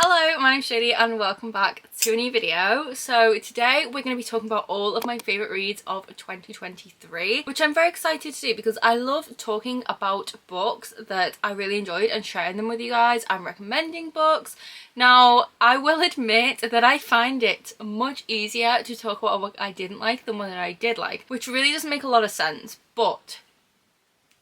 Hello, my name's Shady and welcome back to a new video. So today we're going to be talking about all of my favourite reads of 2023, which I'm very excited to do because I love talking about books that I really enjoyed and sharing them with you guys. I'm recommending books. Now, I will admit that I find it much easier to talk about a book I didn't like than one that I did like, which really doesn't make a lot of sense, but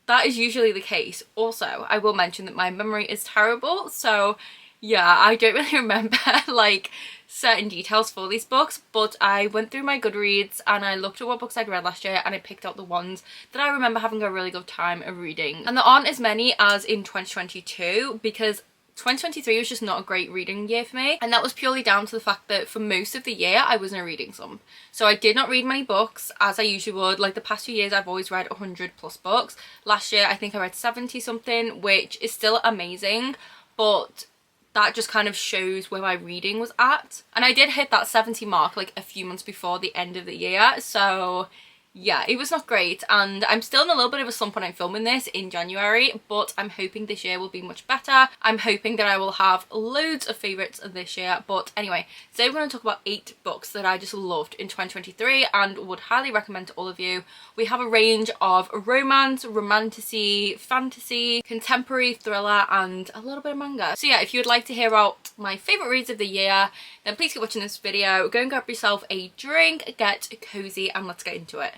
that is usually the case. Also, I will mention that my memory is terrible, so yeah, I don't really remember like certain details for these books, but I went through my Goodreads and I looked at what books I'd read last year and I picked out the ones that I remember having a really good time reading. And there aren't as many as in 2022 because 2023 was just not a great reading year for me, and that was purely down to the fact that for most of the year I was in a reading slump. So I did not read many books as I usually would. Like the past few years I've always read 100 plus books. Last year I think I read 70 something, which is still amazing, but that just kind of shows where my reading was at. And I did hit that 70 mark like a few months before the end of the year, so yeah, it was not great, and I'm still in a little bit of a slump when I'm filming this in January, but I'm hoping this year will be much better. I'm hoping that I will have loads of favourites this year. But anyway, today we're going to talk about 8 books that I just loved in 2023 and would highly recommend to all of you. We have a range of romance, romantasy, fantasy, contemporary, thriller, and a little bit of manga. So yeah, if you would like to hear about my favourite reads of the year, then please keep watching this video. Go and grab yourself a drink, get cozy, and let's get into it.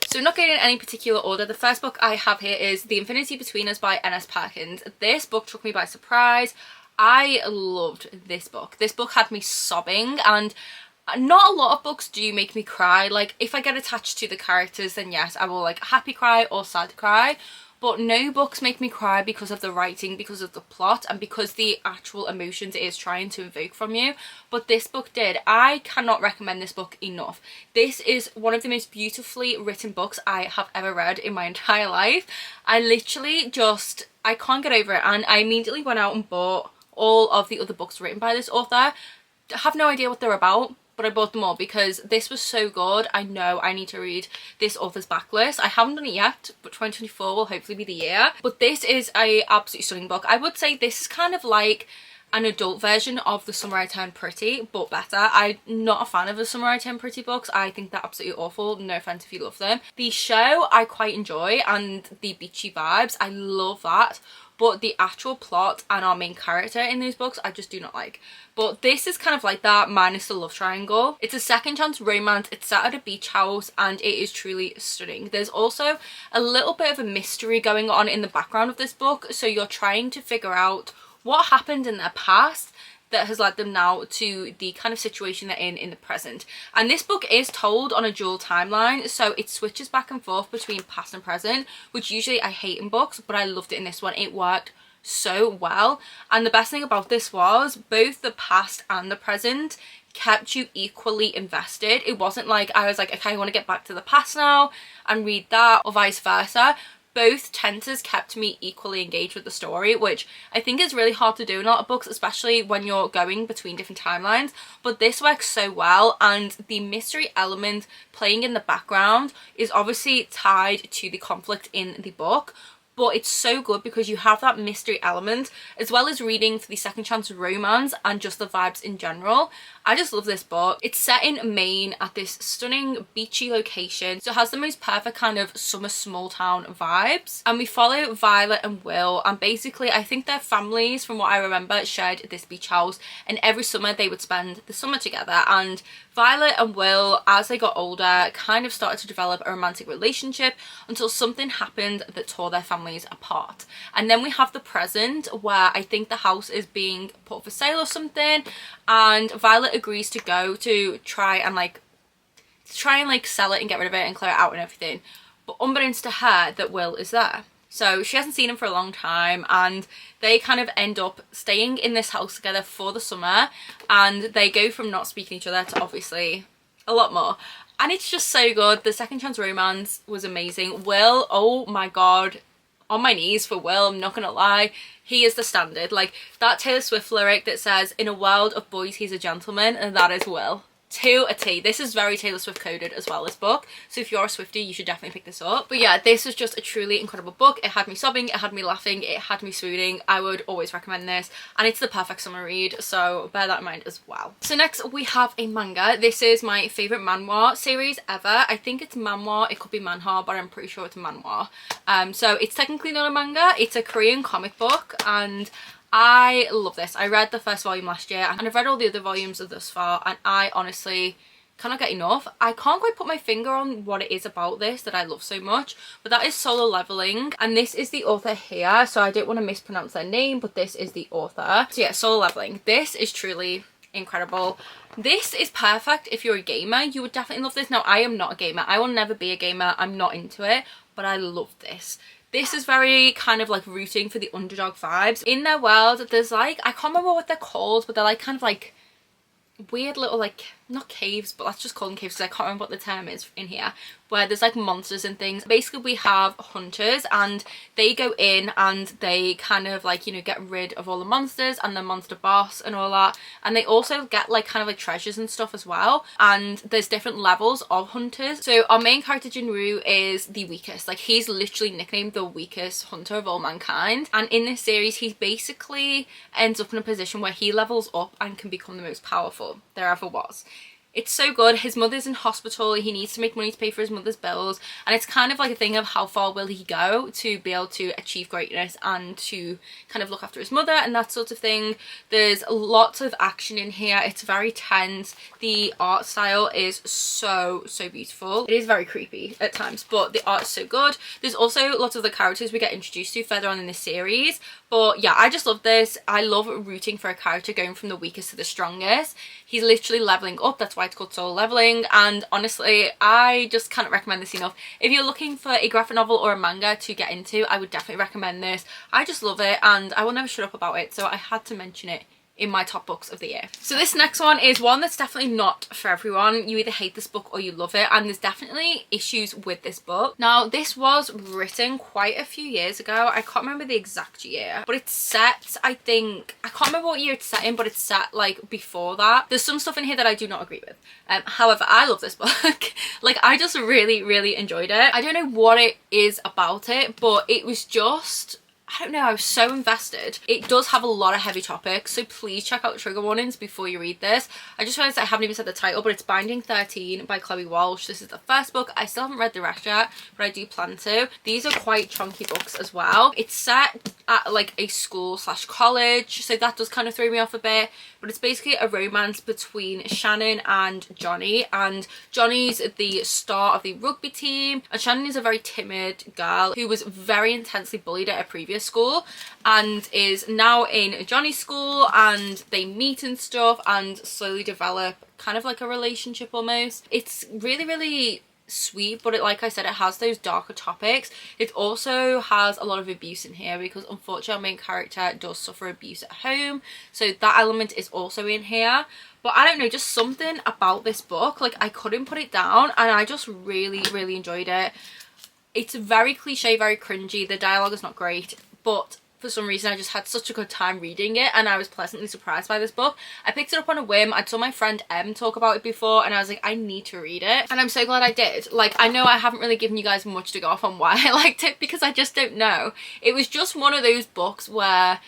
So not going in any particular order, the first book I have here is The Infinity Between Us by N.S. Perkins. This book took me by surprise. I loved this book. This book had me sobbing, and not a lot of books do make me cry. Like if I get attached to the characters, then yes, I will like happy cry or sad cry. But no books make me cry because of the writing, because of the plot, and because the actual emotions it is trying to evoke from you. But this book did. I cannot recommend this book enough. This is one of the most beautifully written books I have ever read in my entire life. I literally just, I can't get over it, and I immediately went out and bought all of the other books written by this author. I have no idea what they're about, but I bought them all because this was so good. I know I need to read this author's backlist. I haven't done it yet, but 2024 will hopefully be the year. But this is a absolutely stunning book. I would say this is kind of like an adult version of The Summer I Turned Pretty, but better. I'm not a fan of The Summer I Turned Pretty books. I think they're absolutely awful. No offense if you love them. The show I quite enjoy, and the beachy vibes, I love that. But the actual plot and our main character in these books I just do not like. But this is kind of like that minus the love triangle. It's a second chance romance, it's set at a beach house, and it is truly stunning. There's also a little bit of a mystery going on in the background of this book, so you're trying to figure out what happened in their past that has led them now to the kind of situation they're in the present. And this book is told on a dual timeline, so it switches back and forth between past and present, which usually I hate in books, but I loved it in this one. It worked so well, and the best thing about this was both the past and the present kept you equally invested. It wasn't like I was like, okay, I want to get back to the past now and read that, or vice versa. Both tenses kept me equally engaged with the story, which I think is really hard to do in a lot of books, especially when you're going between different timelines. But this works so well, and the mystery element playing in the background is obviously tied to the conflict in the book. But it's so good because you have that mystery element as well as reading for the second chance romance and just the vibes in general. I just love this book. It's set in Maine at this stunning beachy location, so it has the most perfect kind of summer small town vibes. And we follow Violet and Will, and basically I think their families, from what I remember, shared this beach house, and every summer they would spend the summer together. And Violet and Will, as they got older, kind of started to develop a romantic relationship until something happened that tore their families apart. And then we have the present, where I think the house is being put for sale or something, and Violet agrees to go to try and sell it and get rid of it and clear it out and everything. But unbeknownst to her, that Will is there. So she hasn't seen him for a long time, and they kind of end up staying in this house together for the summer, and they go from not speaking to each other to obviously a lot more. And it's just so good. The second chance romance was amazing. Will, oh my god, on my knees for Will, I'm not gonna lie. He is the standard. Like that Taylor Swift lyric that says, "In a world of boys, he's a gentleman," and that is Will to a T. This is very Taylor Swift coded as well, this book, so if you're a Swiftie you should definitely pick this up. But yeah, this was just a truly incredible book. It had me sobbing, it had me laughing, it had me swooning. I would always recommend this, and it's the perfect summer read, so bear that in mind as well. So next we have a manga. This is my favourite manhwa series ever. I think it's manhwa, it could be manhwa, but I'm pretty sure it's manhwa. So it's technically not a manga, it's a Korean comic book, and I love this. I read the first volume last year and I've read all the other volumes thus far, and I honestly cannot get enough. I can't quite put my finger on what it is about this that I love so much, but that is Solo Leveling, and this is the author here, so I don't want to mispronounce their name, but this is the author. So yeah, Solo Leveling. This is truly incredible. This is perfect if you're a gamer. You would definitely love this. Now, I am not a gamer. I will never be a gamer. I'm not into it, but I love this. This is very kind of like rooting for the underdog vibes. In their world, there's like, I can't remember what they're called, but they're like kind of like weird little, like, not caves, but let's just call them caves because I can't remember what the term is in here, where there's like monsters and things. Basically we have hunters and they go in and they kind of like, you know, get rid of all the monsters and the monster boss and all that, and they also get like kind of like treasures and stuff as well, and there's different levels of hunters. So our main character Jinru is the weakest, like he's literally nicknamed the weakest hunter of all mankind, and in this series he basically ends up in a position where he levels up and can become the most powerful there ever was. It's so good. His mother's in hospital, he needs to make money to pay for his mother's bills, and it's kind of like a thing of how far will he go to be able to achieve greatness and to kind of look after his mother and that sort of thing. There's lots of action in here. It's very tense. The art style is so beautiful. It is very creepy at times, but the art is so good. There's also lots of the characters we get introduced to further on in the series, but yeah, I just love this. I love rooting for a character going from the weakest to the strongest. He's literally leveling up. That's why it's called Solo Leveling, and honestly I just can't recommend this enough. If you're looking for a graphic novel or a manga to get into, I would definitely recommend this. I just love it and I will never shut up about it, so I had to mention it in my top books of the year. So this next one is one that's definitely not for everyone. You either hate this book or you love it, and there's definitely issues with this book. Now, this was written quite a few years ago. I can't remember the exact year, but it's set, I think, I can't remember what year it's set in, but it's set like before that. There's some stuff in here that I do not agree with. However, I love this book. Like, I just really enjoyed it. I don't know what it is about it, but it was just, I don't know, I was so invested. It does have a lot of heavy topics, so please check out trigger warnings before you read this. I just realised I haven't even said the title, but it's Binding 13 by Chloe Walsh. This is the first book. I still haven't read the rest yet, but I do plan to. These are quite chunky books as well. It's set at like a school slash college, so that does kind of throw me off a bit, but it's basically a romance between Shannon and Johnny, and Johnny's the star of the rugby team, and Shannon is a very timid girl who was very intensely bullied at a previous school and is now in Johnny's school, and they meet and stuff and slowly develop kind of like a relationship almost. It's really sweet, but like I said, it has those darker topics. It also has a lot of abuse in here because unfortunately our main character does suffer abuse at home, so that element is also in here. But I don't know, just something about this book, like I couldn't put it down, and I just really enjoyed it. It's very cliche, very cringy. The dialogue is not great, but for some reason I just had such a good time reading it, and I was pleasantly surprised by this book. I picked it up on a whim. I saw my friend Em talk about it before and I was like, I need to read it, and I'm so glad I did. Like, I know I haven't really given you guys much to go off on why I liked it because I just don't know. It was just one of those books where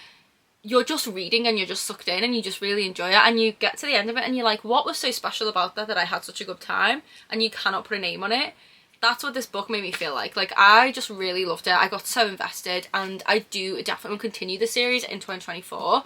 you're just reading and you're just sucked in and you just really enjoy it, and you get to the end of it and you're like, what was so special about that I had such a good time, and you cannot put a name on it. That's what this book made me feel like. Like, I just really loved it. I got so invested, and I do definitely continue the series in 2024.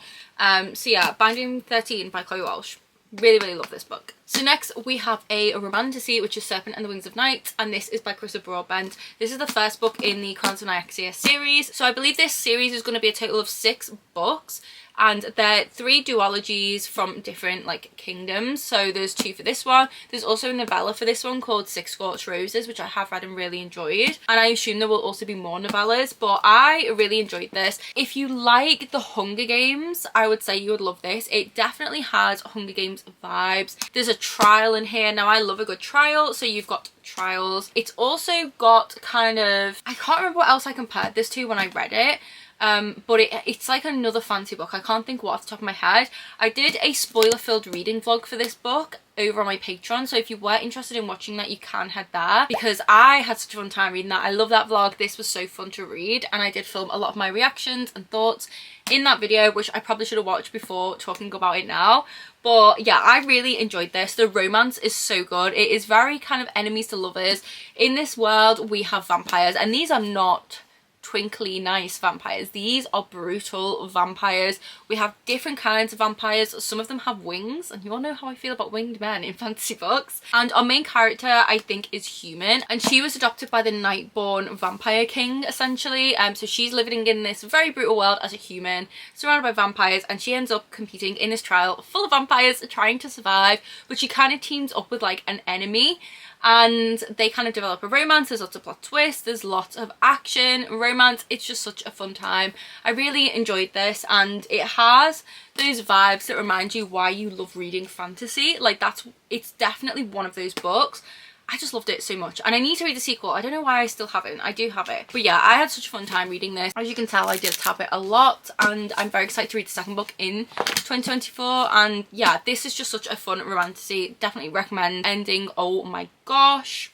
So yeah, Binding 13 by Chloe Walsh. Really love this book. So next we have a romantasy, which is Serpent and the Wings of Night, and this is by Carissa Broadbent. This is the first book in the Crowns of Nyaxia series. So I believe this series is going to be a total of 6 books, and they're 3 duologies from different like kingdoms. So there's 2 for this one. There's also a novella for this one called Six Scorched Roses, which I have read and really enjoyed, and I assume there will also be more novellas, but I really enjoyed this. If you like the Hunger Games, I would say you would love this. It definitely has Hunger Games vibes. There's a trial in here. Now, I love a good trial, so you've got trials. It's also got kind of, I can't remember what else I compared this to when I read it. but it's like another fancy book. I can't think what off the top of my head. I did a spoiler filled reading vlog for this book over on my Patreon, so if you were interested in watching that, you can head there, because I had such a fun time reading that. I love that vlog. This was so fun to read, and I did film a lot of my reactions and thoughts in that video, which I probably should have watched before talking about it now. But yeah, I really enjoyed this. The romance is so good. It is very kind of enemies to lovers. In this world we have vampires, and these are not twinkly nice vampires. These are brutal vampires. We have different kinds of vampires. Some of them have wings, and you all know how I feel about winged men in fantasy books. And our main character, I think, is human, and she was adopted by the Nightborn vampire king, essentially. So she's living in this very brutal world as a human, surrounded by vampires, and she ends up competing in this trial full of vampires, trying to survive. But she kind of teams up with like an enemy, and they kind of develop a romance. There's lots of plot twists, there's lots of action, romance. It's just such a fun time. I really enjoyed this, and it has those vibes that remind you why you love reading fantasy. Like it's definitely one of those books. I just loved it so much, and I need to read the sequel. I don't know why I still haven't. I do have it, but yeah, I had such a fun time reading this. As you can tell, I did tap it a lot, and I'm very excited to read the second book in 2024. And yeah, this is just such a fun romantasy. Definitely recommend. Ending, oh my gosh,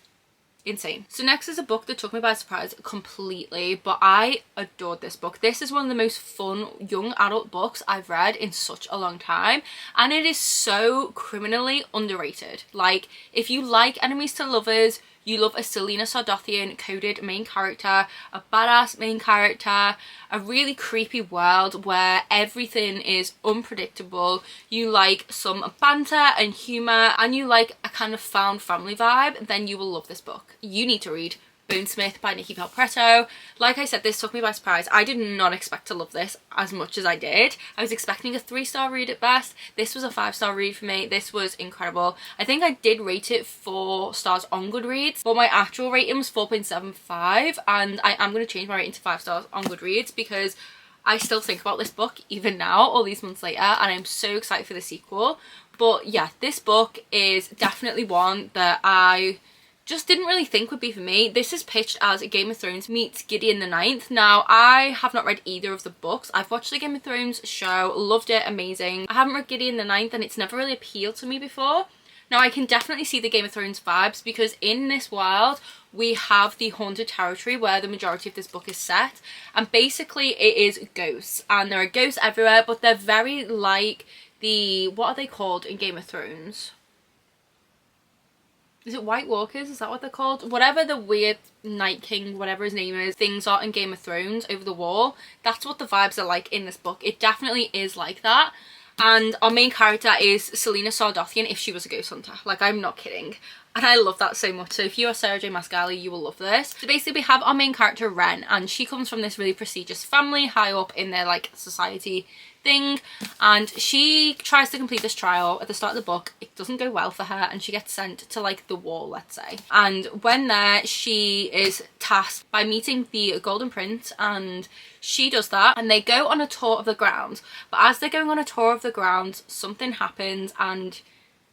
insane. So next is a book that took me by surprise completely, but I adored this book. This is one of the most fun young adult books I've read in such a long time, and it is so criminally underrated. Like, if you like enemies to lovers, you love a Selena Sardothian coded main character, a badass main character, a really creepy world where everything is unpredictable, you like some banter and humour, and you like a kind of found family vibe, then you will love this book. You need to read Boon Smith by Nikki Palpretto. Like I said, this took me by surprise. I did not expect to love this as much as I did. I was expecting a 3-star read at best. This was a 5-star read for me. This was incredible. I think I did rate it 4 stars on Goodreads, but my actual rating was 4.75, and I am going to change my rating to 5 stars on Goodreads because I still think about this book even now, all these months later, and I'm so excited for the sequel. But yeah, this book is definitely one that I just didn't really think would be for me. This is pitched as a Game of Thrones meets Gideon the Ninth. Now, I have not read either of the books. I've watched the Game of Thrones show, loved it, amazing. I haven't read Gideon the Ninth, and it's never really appealed to me before. Now, I can definitely see the Game of Thrones vibes, because in this world we have the haunted territory where the majority of this book is set, and basically it is ghosts, and there are ghosts everywhere, but they're very like the, what are they called in Game of Thrones? Is it White Walkers? Is that what they're called? Whatever the weird Night King, whatever his name is, things are in Game of Thrones over the wall. That's what the vibes are like in this book. It definitely is like that. And our main character is Selena Sardothian if she was a ghost hunter. Like, I'm not kidding. And I love that so much. So if you are Sarah J. Mascali, you will love this. So basically we have our main character Ren, and she comes from this really prestigious family high up in their like society thing, and she tries to complete this trial at the start of the book. It doesn't go well for her, and she gets sent to like the wall, let's say. And when there, she is tasked by meeting the Golden Prince, and she does that, and they go on a tour of the grounds. But as they're going on a tour of the grounds, something happens and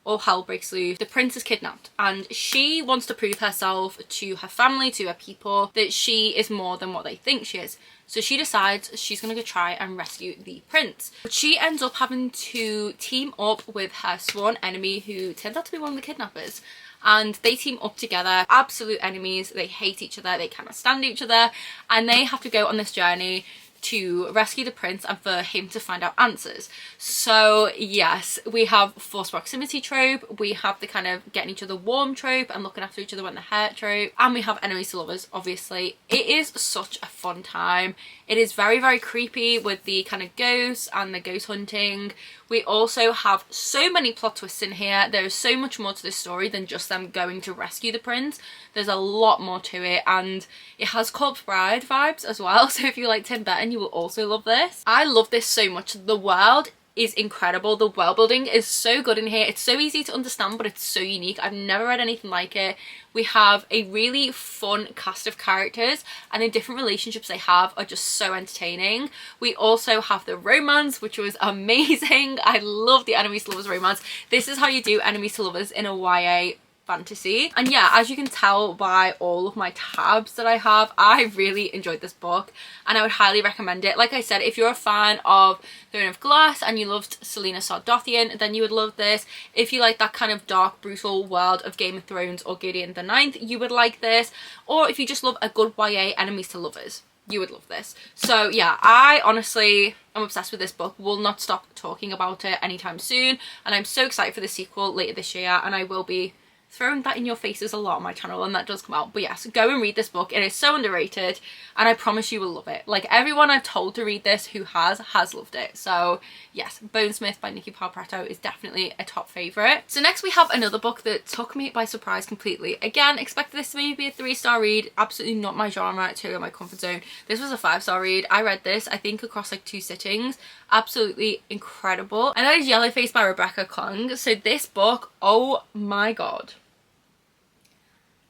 all hell breaks loose. The prince is kidnapped, and she wants to prove herself to her family, to her people, that she is more than what they think she is. So she decides she's going to go try and rescue the prince. But she ends up having to team up with her sworn enemy, who turns out to be one of the kidnappers. And they team up together, absolute enemies. They hate each other, they cannot stand each other, and they have to go on this journey to rescue the prince and for him to find out answers. So yes, we have forced proximity trope, we have the kind of getting each other warm trope and looking after each other when they're hurt trope, and we have enemies to lovers, obviously. It is such a fun time. It is very, very creepy with the kind of ghosts and the ghost hunting. We also have so many plot twists in here. There is so much more to this story than just them going to rescue the prince. There's a lot more to it, and it has Corpse Bride vibes as well. So if you like Tim Burton, you will also love this. I love this so much. The world is incredible. The world building is so good in here. It's so easy to understand, but it's so unique. I've never read anything like it. We have a really fun cast of characters, and the different relationships they have are just so entertaining. We also have the romance, which was amazing. I love the enemies to lovers romance. This is how you do enemies to lovers in a YA fantasy. And yeah, as you can tell by all of my tabs that I have, I really enjoyed this book and I would highly recommend it. Like I said, if you're a fan of Throne of Glass and you loved Selena Sardothian, then you would love this. If you like that kind of dark, brutal world of Game of Thrones or Gideon the Ninth, you would like this. Or if you just love a good YA enemies to lovers, you would love this. So yeah, I honestly am obsessed with this book, will not stop talking about it anytime soon, and I'm so excited for the sequel later this year, and I will be throwing that in your faces a lot on my channel when that does come out. But yes, go and read this book. It is so underrated and I promise you will love it. Like, everyone I've told to read this who has loved it. So yes, Boon Smith by Nikki Palpretto is definitely a top favourite. So next we have another book that took me by surprise completely. Again, expected this to maybe be a 3-star read, absolutely not my genre, totally my comfort zone. This was a 5-star read. I read this I think across like 2 sittings. Absolutely incredible. And that is Yellowface by Rebecca Kung. So this book, oh my god,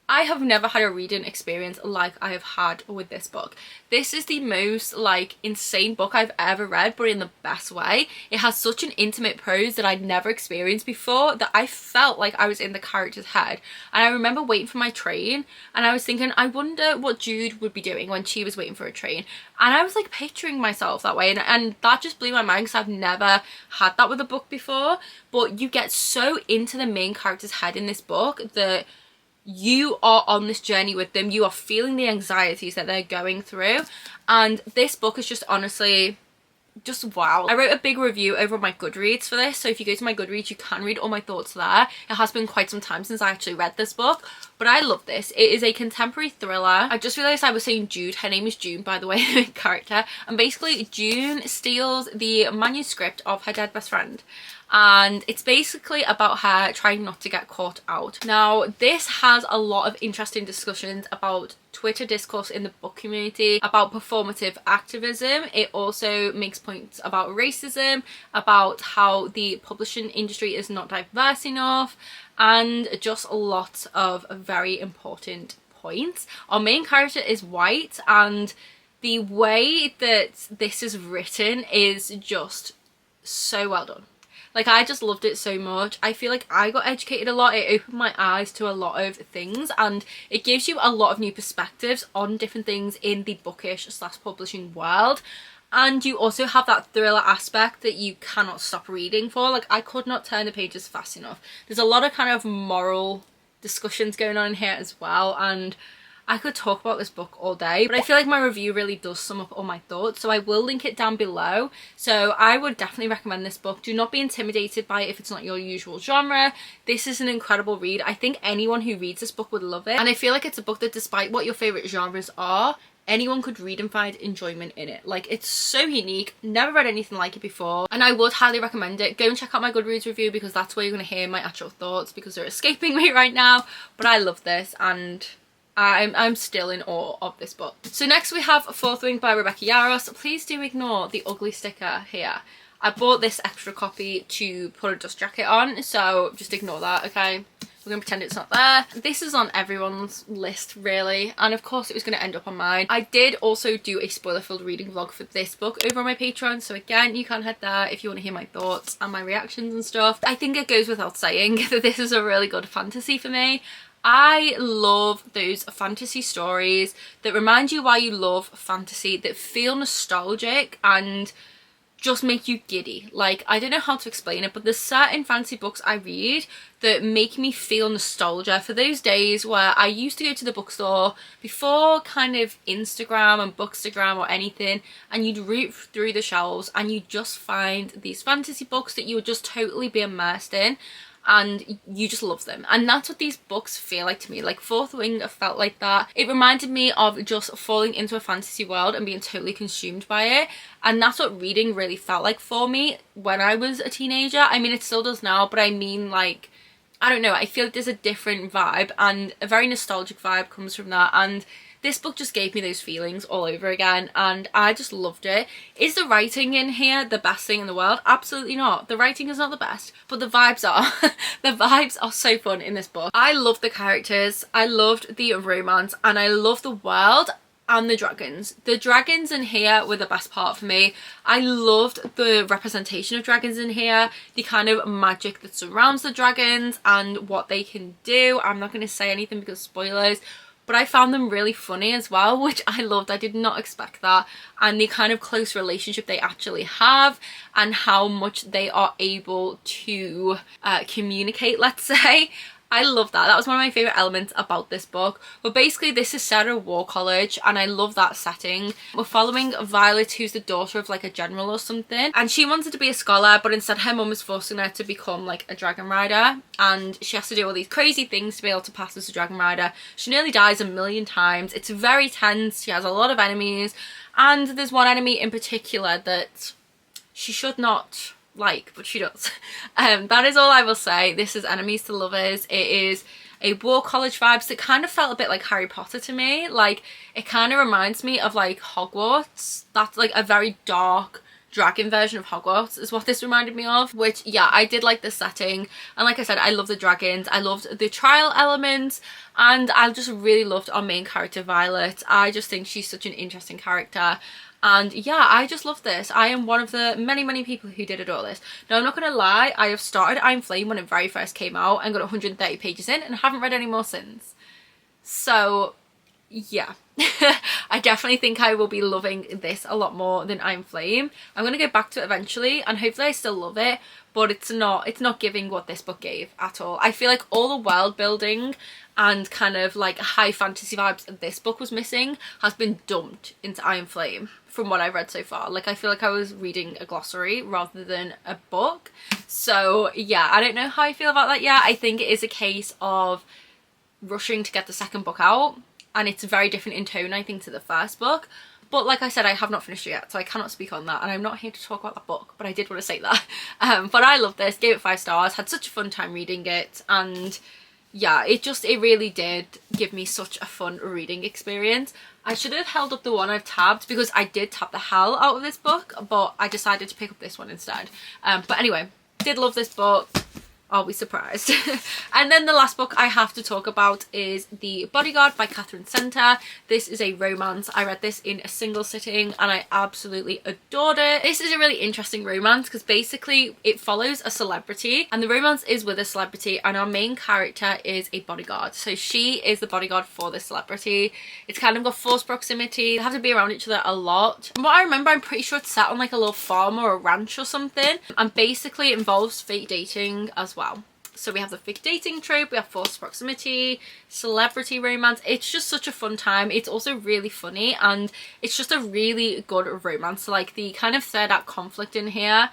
I have never had a reading experience like I have had with this book. This is the most like insane book I've ever read, but in the best way. It has such an intimate prose that I'd never experienced before, that I felt like I was in the character's head. And I remember waiting for my train and I was thinking, I wonder what Jude would be doing when she was waiting for a train. And I was like picturing myself that way, and that just blew my mind because I've never had that with a book before. But you get so into the main character's head in this book that you are on this journey with them. You are feeling the anxieties that they're going through, and this book is just honestly just wow. I wrote a big review over on my Goodreads for this, so if you go to my Goodreads you can read all my thoughts there. It has been quite some time since I actually read this book, but I love this. It is a contemporary thriller. I just realised I was saying Jude. Her name is June, by the way, the character. And basically June steals the manuscript of her dead best friend, and it's basically about her trying not to get caught out. Now, this has a lot of interesting discussions about Twitter discourse in the book community, about performative activism. It also makes points about racism, about how the publishing industry is not diverse enough, and just a lot of very important points. Our main character is white, and the way that this is written is just so well done. Like, I just loved it so much. I feel like I got educated a lot. It opened my eyes to a lot of things, and it gives you a lot of new perspectives on different things in the bookish / publishing world. And you also have that thriller aspect that you cannot stop reading for. Like, I could not turn the pages fast enough. There's a lot of kind of moral discussions going on in here as well, and I could talk about this book all day, but I feel like my review really does sum up all my thoughts, so I will link it down below. So I would definitely recommend this book. Do not be intimidated by it if it's not your usual genre. This is an incredible read. I think anyone who reads this book would love it, and I feel like it's a book that, despite what your favourite genres are, anyone could read and find enjoyment in it. Like, it's so unique, never read anything like it before, and I would highly recommend it. Go and check out my Goodreads review because that's where you're going to hear my actual thoughts, because they're escaping me right now. But I love this, and I'm still in awe of this book. So next we have Fourwing by Rebecca Yarros. Please do ignore the ugly sticker here. I bought this extra copy to put a dust jacket on, so just ignore that, okay? We're going to pretend it's not there. This is on everyone's list, really, and of course it was going to end up on mine. I did also do a spoiler-filled reading vlog for this book over on my Patreon, so again, you can head there if you want to hear my thoughts and my reactions and stuff. I think it goes without saying that this is a really good fantasy for me. I love those fantasy stories that remind you why you love fantasy, that feel nostalgic and just make you giddy. Like, I don't know how to explain it, but there's certain fantasy books I read that make me feel nostalgia for those days where I used to go to the bookstore before kind of Instagram and Bookstagram or anything, and you'd root through the shelves and you'd just find these fantasy books that you would just totally be immersed in, and you just love them. And that's what these books feel like to me. Like, Fourwing felt like that. It reminded me of just falling into a fantasy world and being totally consumed by it, and that's what reading really felt like for me when I was a teenager. I mean, it still does now, but I mean, like, I don't know, I feel like there's a different vibe, and a very nostalgic vibe comes from that, and this book just gave me those feelings all over again, and I just loved it. Is the writing in here the best thing in the world? Absolutely not. The writing is not the best, but the vibes are. The vibes are so fun in this book. I loved the characters, I loved the romance, and I love the world. and the dragons. The dragons in here were the best part for me. I loved the representation of dragons in here, the kind of magic that surrounds the dragons and what they can do. I'm not going to say anything because spoilers, but I found them really funny as well, which I loved. I did not expect that. And the kind of close relationship they actually have and how much they are able to communicate, let's say. I love that. That was one of my favourite elements about this book. But basically this is set at a war college and I love that setting. We're following Violet, who's the daughter of like a general or something, and she wanted to be a scholar, but instead her mum is forcing her to become like a dragon rider, and she has to do all these crazy things to be able to pass as a dragon rider. She nearly dies a million times. It's very tense. She has a lot of enemies, and there's one enemy in particular that she should not like, but she does. That is all I will say. This is enemies to lovers. It is a war college vibes that kind of felt a bit like Harry Potter to me. Like, it kind of reminds me of like Hogwarts. That's like a very dark dragon version of Hogwarts is what this reminded me of, which yeah, I did like the setting. And like I said, I love the dragons, I loved the trial elements, and I just really loved our main character Violet. I just think she's such an interesting character. And yeah, I just love this. I am one of the many people who did adore this. Now, I'm not going to lie, I have started Iron Flame when it very first came out and got 130 pages in and haven't read any more since. So yeah, I definitely think I will be loving this a lot more than Iron Flame. I'm going to go back to it eventually and hopefully I still love it, but it's not giving what this book gave at all. I feel like all the world building and kind of like high fantasy vibes this book was missing has been dumped into Iron Flame from what I've read so far. Like, I feel like I was reading a glossary rather than a book. So yeah, I don't know how I feel about that yet. I think it is a case of rushing to get the second book out, and it's very different in tone, I think, to the first book. But like I said, I have not finished it yet, so I cannot speak on that, and I'm not here to talk about that book, but I did want to say that. But I love this, gave it 5 stars, had such a fun time reading it, and yeah, it really did give me such a fun reading experience. I should have held up the one I've tabbed because I did tab the hell out of this book, but I decided to pick up this one instead. But anyway, did love this book. Are we surprised? And then the last book I have to talk about is The Bodyguard by Catherine Center. This is a romance. I read this in a single sitting and I absolutely adored it. This is a really interesting romance because basically it follows a celebrity, and the romance is with a celebrity, and our main character is a bodyguard. So she is the bodyguard for the celebrity. It's kind of got forced proximity. They have to be around each other a lot. From what I remember, I'm pretty sure it's set on like a little farm or a ranch or something, and basically it involves fake dating as well. So we have the fake dating trope, we have forced proximity, celebrity romance. It's just such a fun time. It's also really funny, and it's just a really good romance. Like, the kind of third act conflict in here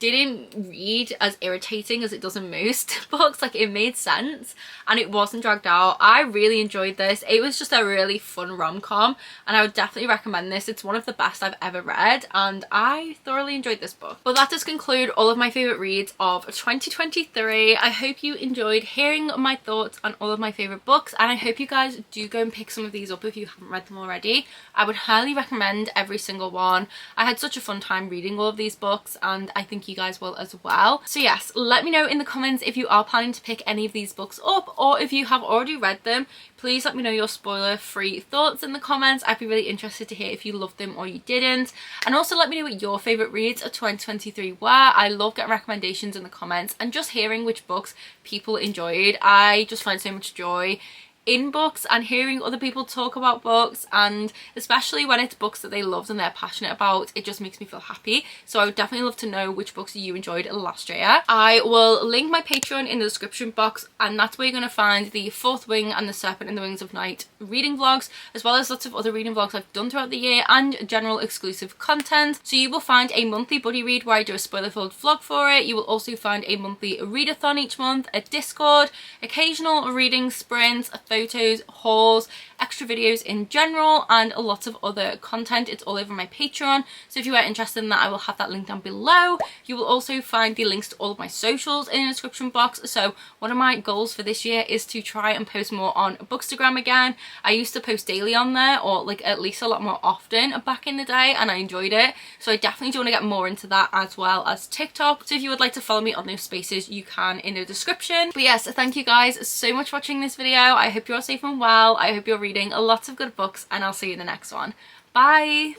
didn't read as irritating as it does in most books. Like, it made sense and it wasn't dragged out. I really enjoyed this. It was just a really fun rom-com, and I would definitely recommend this. It's one of the best I've ever read, and I thoroughly enjoyed this book. But that does conclude all of my favourite reads of 2023. I hope you enjoyed hearing my thoughts on all of my favourite books, and I hope you guys do go and pick some of these up if you haven't read them already. I would highly recommend every single one. I had such a fun time reading all of these books, and I think you guys will as well. So yes, let me know in the comments if you are planning to pick any of these books up, or if you have already read them. Please let me know your spoiler-free thoughts in the comments. I'd be really interested to hear if you loved them or you didn't. And also let me know what your favourite reads of 2023 were. I love getting recommendations in the comments and just hearing which books people enjoyed. I just find so much joy in books and hearing other people talk about books, and especially when it's books that they loved and they're passionate about, it just makes me feel happy. So I would definitely love to know which books you enjoyed last year. I will link my Patreon in the description box, and that's where you're going to find the Fourwing and the Serpent in the Wings of Night reading vlogs, as well as lots of other reading vlogs I've done throughout the year and general exclusive content. So you will find a monthly buddy read where I do a spoiler-filled vlog for it. You will also find a monthly readathon each month, a Discord, occasional reading sprints, photos, hauls, extra videos in general, and a lot of other content. It's all over my Patreon, so if you are interested in that, I will have that link down below. You will also find the links to all of my socials in the description box. So one of my goals for this year is to try and post more on Bookstagram again. I used to post daily on there, or like at least a lot more often back in the day, and I enjoyed it. So I definitely do want to get more into that, as well as TikTok. So if you would like to follow me on those spaces, you can in the description. But yes, thank you guys so much for watching this video. I hope you're all safe and well. I hope you're reading lots of good books, and I'll see you in the next one. Bye!